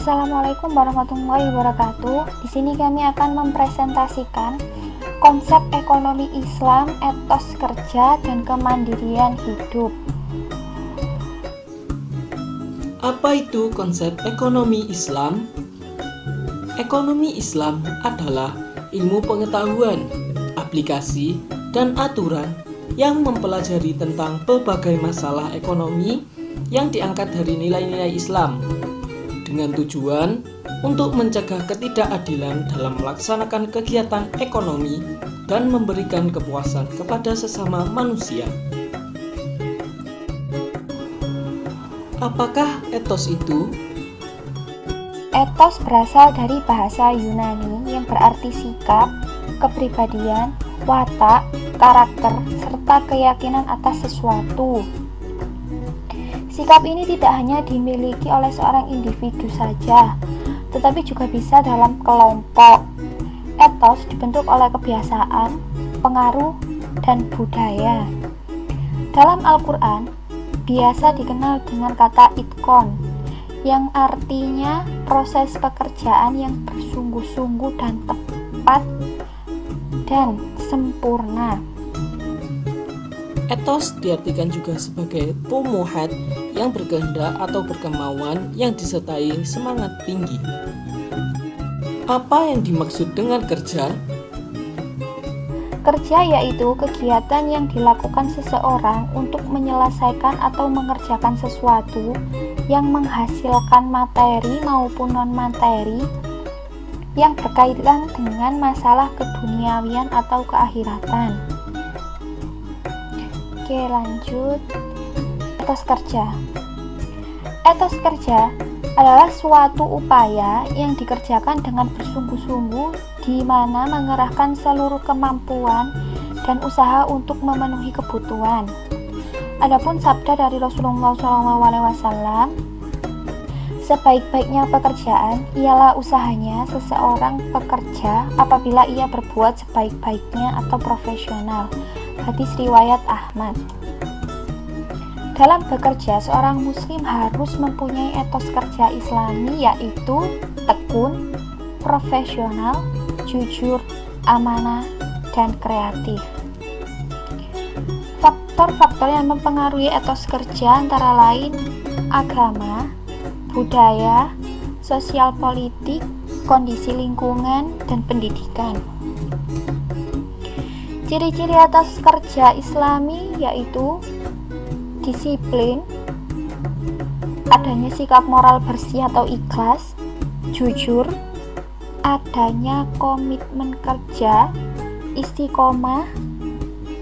Assalamualaikum warahmatullahi wabarakatuh. Di sini kami akan mempresentasikan konsep ekonomi Islam, etos kerja, dan kemandirian hidup. Apa itu konsep ekonomi Islam? Ekonomi Islam adalah ilmu pengetahuan, aplikasi, dan aturan yang mempelajari tentang berbagai masalah ekonomi yang diangkat dari nilai-nilai Islam dengan tujuan untuk mencegah ketidakadilan dalam melaksanakan kegiatan ekonomi dan memberikan kepuasan kepada sesama manusia. Apakah etos itu? Etos berasal dari bahasa Yunani yang berarti sikap, kepribadian, watak, karakter, serta keyakinan atas sesuatu. Sikap ini tidak hanya dimiliki oleh seorang individu saja, tetapi juga bisa dalam kelompok. Etos dibentuk oleh kebiasaan, pengaruh, dan budaya. Dalam Al-Quran, biasa dikenal dengan kata itkon, yang artinya proses pekerjaan yang bersungguh-sungguh dan tepat dan sempurna. Etos diartikan juga sebagai tumuhat yang berkehendak atau berkemauan yang disertai semangat tinggi. Apa yang dimaksud dengan kerja? Kerja yaitu kegiatan yang dilakukan seseorang untuk menyelesaikan atau mengerjakan sesuatu yang menghasilkan materi maupun non-materi yang berkaitan dengan masalah keduniawian atau keakhiratan. Oke, lanjut. Etos kerja. Etos kerja adalah suatu upaya yang dikerjakan dengan bersungguh-sungguh di mana mengerahkan seluruh kemampuan dan usaha untuk memenuhi kebutuhan. Adapun sabda dari Rasulullah SAW, sebaik-baiknya pekerjaan ialah usahanya seseorang pekerja apabila ia berbuat sebaik-baiknya atau profesional. Hadis riwayat Ahmad. Dalam bekerja, seorang muslim harus mempunyai etos kerja Islami, yaitu tekun, profesional, jujur, amanah, dan kreatif. Faktor-faktor yang mempengaruhi etos kerja antara lain agama, budaya, sosial politik, kondisi lingkungan, dan pendidikan. Ciri-ciri etos kerja Islami yaitu disiplin, adanya sikap moral bersih atau ikhlas, jujur, adanya komitmen kerja, istiqomah,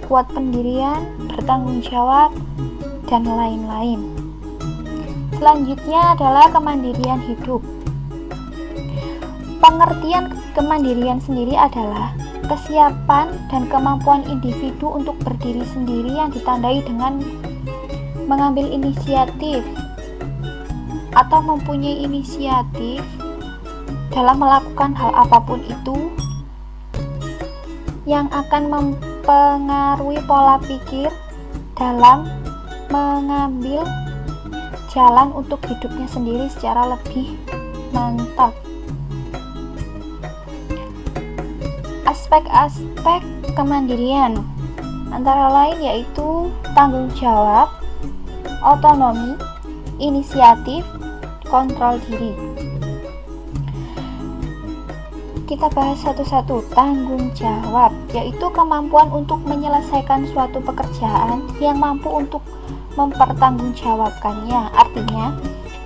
kuat pendirian, bertanggung jawab, dan lain-lain. Selanjutnya adalah kemandirian hidup. Pengertian kemandirian sendiri adalah kesiapan dan kemampuan individu untuk berdiri sendiri yang ditandai dengan mengambil inisiatif atau mempunyai inisiatif dalam melakukan hal apapun itu yang akan mempengaruhi pola pikir dalam mengambil jalan untuk hidupnya sendiri secara lebih mantap. Aspek-aspek kemandirian antara lain yaitu tanggung jawab, otonomi, inisiatif, kontrol diri. Kita bahas satu-satu. Tanggung jawab yaitu kemampuan untuk menyelesaikan suatu pekerjaan yang mampu untuk mempertanggungjawabkannya. Artinya,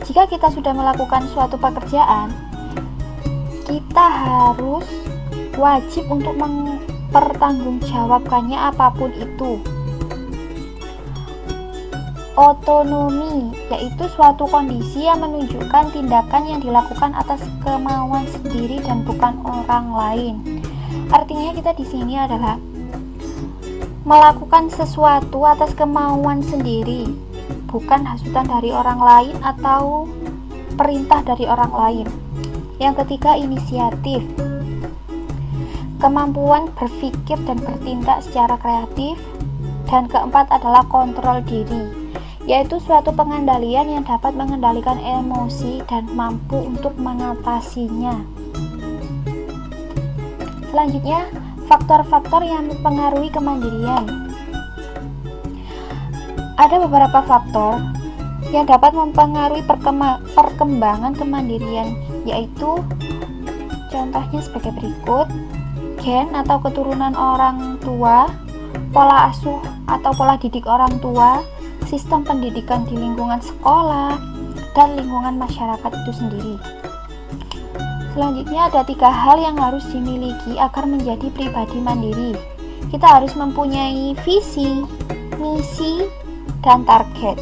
jika kita sudah melakukan suatu pekerjaan, kita harus wajib untuk mempertanggungjawabkannya apapun itu. Otonomi yaitu suatu kondisi yang menunjukkan tindakan yang dilakukan atas kemauan sendiri dan bukan orang lain. Artinya kita di sini adalah melakukan sesuatu atas kemauan sendiri, bukan hasutan dari orang lain atau perintah dari orang lain. Yang ketiga, inisiatif. Kemampuan berpikir dan bertindak secara kreatif. Dan keempat adalah kontrol diri, yaitu suatu pengendalian yang dapat mengendalikan emosi dan mampu untuk mengatasinya. Selanjutnya, faktor-faktor yang mempengaruhi kemandirian. Ada beberapa faktor yang dapat mempengaruhi perkembangan kemandirian, yaitu contohnya sebagai berikut: gen atau keturunan orang tua, pola asuh atau pola didik orang tua, sistem pendidikan di lingkungan sekolah, dan lingkungan masyarakat itu sendiri. Selanjutnya ada 3 hal yang harus dimiliki agar menjadi pribadi mandiri. Kita harus mempunyai visi, misi, dan target.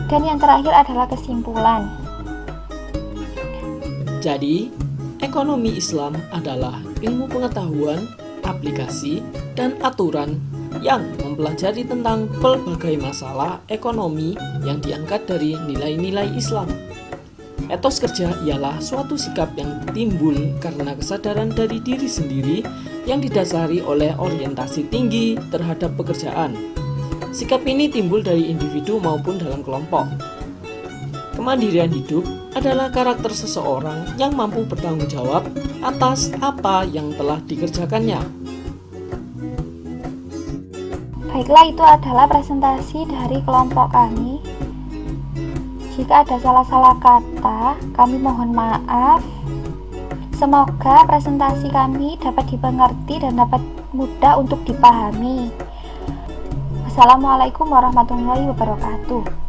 Dan yang terakhir adalah kesimpulan. Jadi, ekonomi Islam adalah ilmu pengetahuan, aplikasi, dan aturan yang mempelajari tentang pelbagai masalah ekonomi yang diangkat dari nilai-nilai Islam. Etos kerja ialah suatu sikap yang timbul karena kesadaran dari diri sendiri yang didasari oleh orientasi tinggi terhadap pekerjaan. Sikap ini timbul dari individu maupun dalam kelompok. Kemandirian hidup adalah karakter seseorang yang mampu bertanggung jawab atas apa yang telah dikerjakannya. Baiklah, itu adalah presentasi dari kelompok kami. Jika ada salah-salah kata, kami mohon maaf. Semoga presentasi kami dapat dimengerti dan dapat mudah untuk dipahami. Wassalamualaikum warahmatullahi wabarakatuh.